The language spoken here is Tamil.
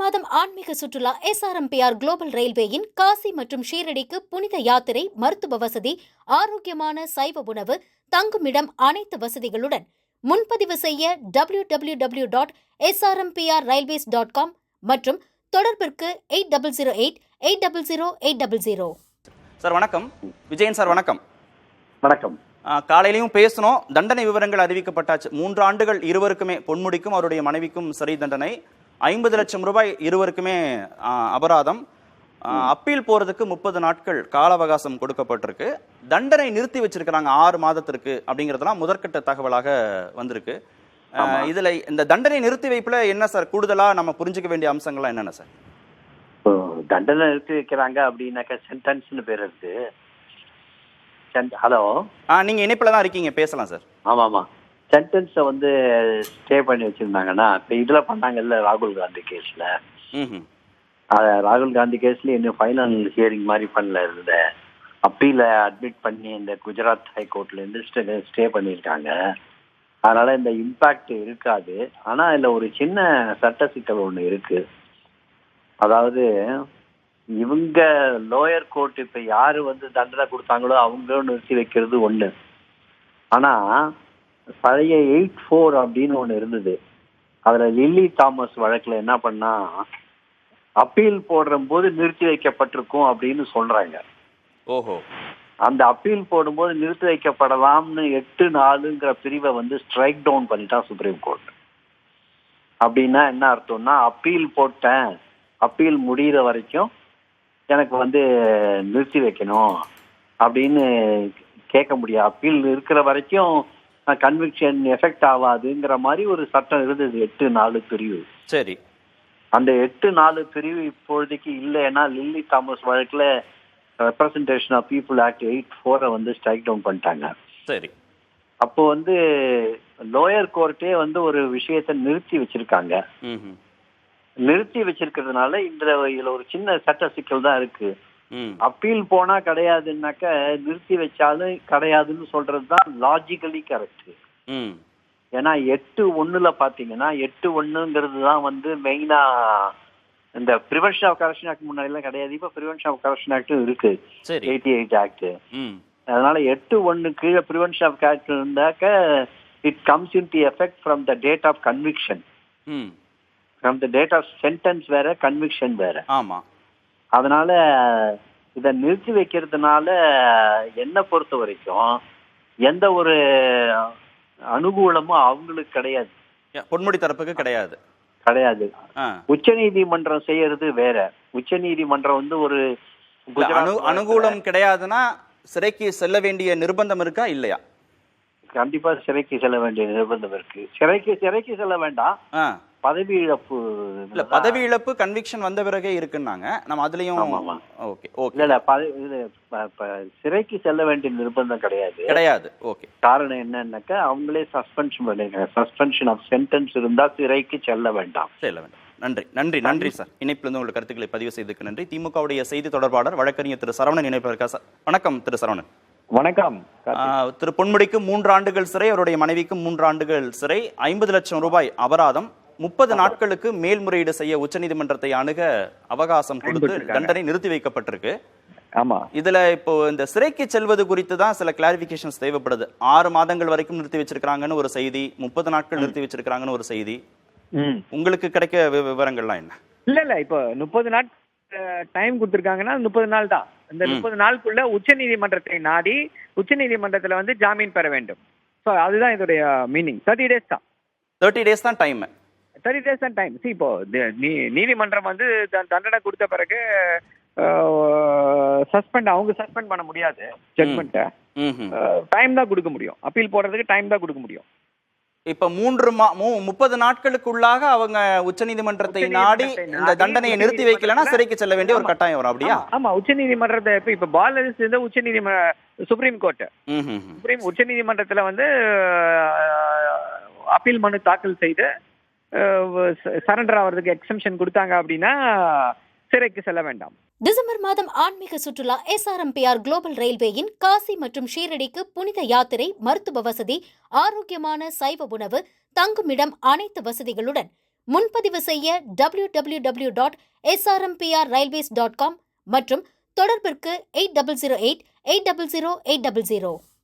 மாதம் ஆன்மீக சுற்றுலா எஸ்ஆர்எம்பிஆர் குளோபல் ரயில்வேயின் காசி மற்றும் ஷீரடிக்கு புனித யாத்திரை, மருத்துவ வசதி, ஆரோக்கியமான சைவ உணவு, தங்குமிடம் அனைத்து வசதிகளுடன் முன்பதிவு செய்ய www.srmprrailways.com மற்றும் தொடர்பிற்கு 8008800800. சார் வணக்கம். விஜயன் சார் வணக்கம். வணக்கம். காலையிலையும் பேசணும். தண்டனை விவரங்கள் அறிவிக்கப்பட்டாச்சு. 3 ஆண்டுகள் இருவருக்குமே, பொன்முடிக்கும் அவருடைய மனைவிக்கும் சிறை தண்டனை, 50 லட்சம் ரூபாய் இருவருக்குமே அபராதம், அப்பீல் போறதுக்கு 30 நாட்கள் கால அவகாசம் கொடுக்கப்பட்டிருக்கு. தண்டனை நிறுத்தி வச்சிருக்கிறாங்க 6 மாதத்திற்கு அப்படிங்கறதெல்லாம் முதற்கட்ட தகவலாக வந்திருக்கு. இதுல இந்த தண்டனை நிறுத்தி வைப்புல என்ன சார் கூடுதலா நம்ம புரிஞ்சுக்க வேண்டிய அம்சங்கள்லாம் என்னென்ன சார்? தண்டனை நிறுத்தி வைக்கிறாங்க அப்படின்னாக்க சென்டென்ஸ்னு பேர் இருக்கு. ஹலோ, நீங்க இணைப்புல தான் இருக்கீங்க, பேசலாம் சார். ஆமா, சென்டென்ஸை வந்து ஸ்டே பண்ணி வச்சிருந்தாங்கன்னா இப்ப இதுல பண்ணாங்கல்ல ராகுல் காந்தி கேஸ்ல, ராகுல் காந்தி கேஸ்ல இன்னும் ஃபைனல் ஹியரிங் மாதிரி பண்ணல, இருந்த அப்பீல அட்மிட் பண்ணி இந்த குஜராத் ஹைகோர்ட்ல இருந்து ஸ்டே பண்ணியிருக்காங்க. அதனால இந்த இம்பாக்ட் இருக்காது. ஆனா இதுல ஒரு சின்ன சட்ட சிக்கல் ஒண்ணு இருக்கு. அதாவது இவங்க லோயர் கோர்ட் இப்ப யாரு வந்து தண்டனை கொடுத்தாங்களோ அவங்களும் நிறுத்தி வைக்கிறது ஒண்ணு. ஆனா பழைய 8-4 அப்படின்னு ஒண்ணு இருந்தது. அதுல லில்லி தாமஸ் வழக்குல என்ன பண்ணா, அப்பீல் போடுற போது நிறுத்தி வைக்கப்பட்டிருக்கும் அப்படின்னு சொல்றாங்க. ஓஹோ. அந்த அப்பீல் போடும்போது நிறுத்தி வைக்கப்படலாம்னு 8-4ங்கிற பிரிவை வந்து ஸ்ட்ரைக் டவுன் பண்ணிட்டா சுப்ரீம் கோர்ட். அப்படின்னா என்ன அர்த்தம்னா, அப்பீல் போட்டேன், அப்பீல் முடிகிற வரைக்கும் எனக்கு வந்து நிறுத்தி வைக்கணும் அப்படின்னு கேட்க முடியாது. அப்பீல் இருக்கிற வரைக்கும் கன்விக்ஷன் எஃபெக்ட் ஆகாதுங்கிற மாதிரி ஒரு சட்டம் இருந்தது 8-4 பிரிவு. சரி. அந்த 8-4 பிரிவு இப்பொழுதைக்கு இல்லைன்னா லில்லி தாமஸ் வழக்குல ரெப்ரசன்டேஷன் ஆஃப் பீப்புள் ஆக்ட் 8-4 வந்து ஸ்ட்ரைக் டவுன் பண்ணிட்டாங்க. சரி. அப்போ வந்து லோயர் கோர்ட்டே வந்து ஒரு விஷயத்தை நிறுத்தி வச்சிருக்காங்க. நிறுத்தி வச்சிருக்கிறதுனால இதுல ஒரு சின்ன சட்ட சிக்கல் தான் இருக்கு. அப்பீல் போனா கிடையாதுன்னாக்க நிறுத்தி வச்சாலும் கிடையாதுன்னு சொல்றதுதான் லாஜிக்கலி கரெக்ட். ஏன்னா 8-1 பாத்தீங்கன்னா 8-1ங்கிறது தான் வந்து மெயினா இந்த பிரிவென்ஷன் ஆஃப் கரப்ஷன் ஆக்ட் முன்னாடி எல்லாம் கிடையாது. இப்ப பிரிவென்ஷன் ஆஃப் கரப்ஷன் ஆக்டும் இருக்கு, 88 ஆக்ட். அதனால 8-1 கீழே பிரிவென்ஷன் ஆஃப் ஆக்ட் இருந்தாக்க it comes into effect from the date of conviction. From the date of sentence வேற, கன்விக்ஷன் வேற. ஆமா. அதனால இதை நிறுத்தி வைக்கிறதுனால என்ன பொறுத்த வரைக்கும் எந்த ஒரு அனுகூலமும் அவங்களுக்கு கிடையாது, பொன்முடி தரப்புக்கு கிடையாது. உச்ச நீதிமன்றம் செய்யறது வேற. உச்ச நீதிமன்றம் வந்து ஒரு அனுகூலம் கிடையாதுன்னா சிறைக்கு செல்ல வேண்டிய நிர்பந்தம் இருக்கா இல்லையா? கண்டிப்பா சிறைக்கு செல்ல வேண்டிய நிர்பந்தம் இருக்கு. சிறைக்கு செல்ல வேண்டாம், பதவி இழப்பு. இல்ல, பதவி இழப்பு கன்விக்ஷன் வந்த பிறகே இருக்குன்னாங்க. நம்ம அதுலயும் ஓகே ஓகே. இல்ல சிறைக்கு செல்ல வேண்டிய நிர்பந்தம் கிடையாது. ஓகே. காரணம் என்னன்னாக்கா அவங்களே சஸ்பென்ஷன் பண்ணிருக்காங்க. சஸ்பென்ஷன் ஆஃப் சென்டென்ஸ் இருந்தா சிறைக்கு செல்ல வேண்டாம். நன்றி சார். இணைப்புல இருந்து உங்களுக்கு கருத்துக்களை பதிவு செய்ததுக்கு நன்றி. திமுகவுடைய செய்தி தொடர்பாளர் வழக்கறிஞர் திரு சரவணன் இணைப்பு இருக்கா சார்? வணக்கம் திரு சரவணன். வணக்கம். திரு பொன்முடிக்கு 3 ஆண்டுகள் சிறை, அவருடைய மனைவிக்கு 3 ஆண்டுகள் சிறை, 50 லட்சம் ரூபாய் அபராதம், 30 நாட்களுக்கு மேல்முறையீடு செய்ய உச்சநீதிமன்றத்தை அணுக அவகாசம் கொடுத்து தண்டனை நிறுத்தி வைக்கப்பட்டிருக்கு. ஆமா. இதுல இப்போ இந்த சிறைக்கு செல்வது குறித்து தான் சில கிளாரிபிகேஷன்ஸ் தேவைப்படுது. 6 மாதங்கள் வரைக்கும் நிறுத்தி வச்சிருக்காங்கன்னு ஒரு செய்தி, 30 நாட்கள் நிறுத்தி வச்சிருக்காங்கன்னு ஒரு செய்தி. உங்களுக்கு கிடைக்க விவரங்கள்லாம் என்ன? இல்ல இப்போ 30 நாள் டைம் கொடுத்திருக்காங்கன்னா 30 நாள் தான். இந்த 30 நாளுக்குள்ள உச்சநீதிமன்றத்தை நாடி உச்சநீதிமன்றத்துல வந்து ஜாமீன் பெற வேண்டும். அதுதான் இதோடைய மீனிங். 30 டேஸ் தான். 30 டேஸ் தான் டைம். 30 டேஸ் தான் டைம். இப்போ நீதிமன்றம் வந்து தண்டனை கொடுத்த பிறகு அவங்க சஸ்பெண்ட் பண்ண முடியாது ஜட்மெண்ட்டை. டைம் தான் கொடுக்க முடியும். அப்பீல் போடுறதுக்கு டைம் தான் கொடுக்க முடியும். இப்ப 30 நாட்களுக்குள்ளாக அவங்க உச்சநீதிமன்றத்தை நாடி இந்த தண்டனையை நிறுத்தி வைக்கலன்னா சிறைக்கு செல்ல வேண்டிய ஒரு கட்டாயம் வரும். அப்படியா? ஆமா. உச்சநீதிமன்றத்தை இப்ப பாலன்ஸ் இருந்த சுப்ரீம் கோர்ட், உச்சநீதிமன்றத்துல வந்து அப்பீல் மனு தாக்கல் செய்து சரண்டர் ஆகிறதுக்கு எக்ஸம்ஷன் கொடுத்தாங்க அப்படின்னா சிறைக்கு செல்ல வேண்டாம். டிசம்பர் மாதம் ஆன்மீக சுற்றுலா எஸ்ஆர்எம்பிஆர் குளோபல் ரயில்வேயின் காசி மற்றும் ஷீரடிக்கு புனித யாத்திரை, மருத்துவ வசதி, ஆரோக்கியமான சைவ உணவு, தங்குமிடம் அனைத்து வசதிகளுடன் முன்பதிவு செய்ய www.srmprrailways.com மற்றும் தொடர்பிற்கு 8008 800 800.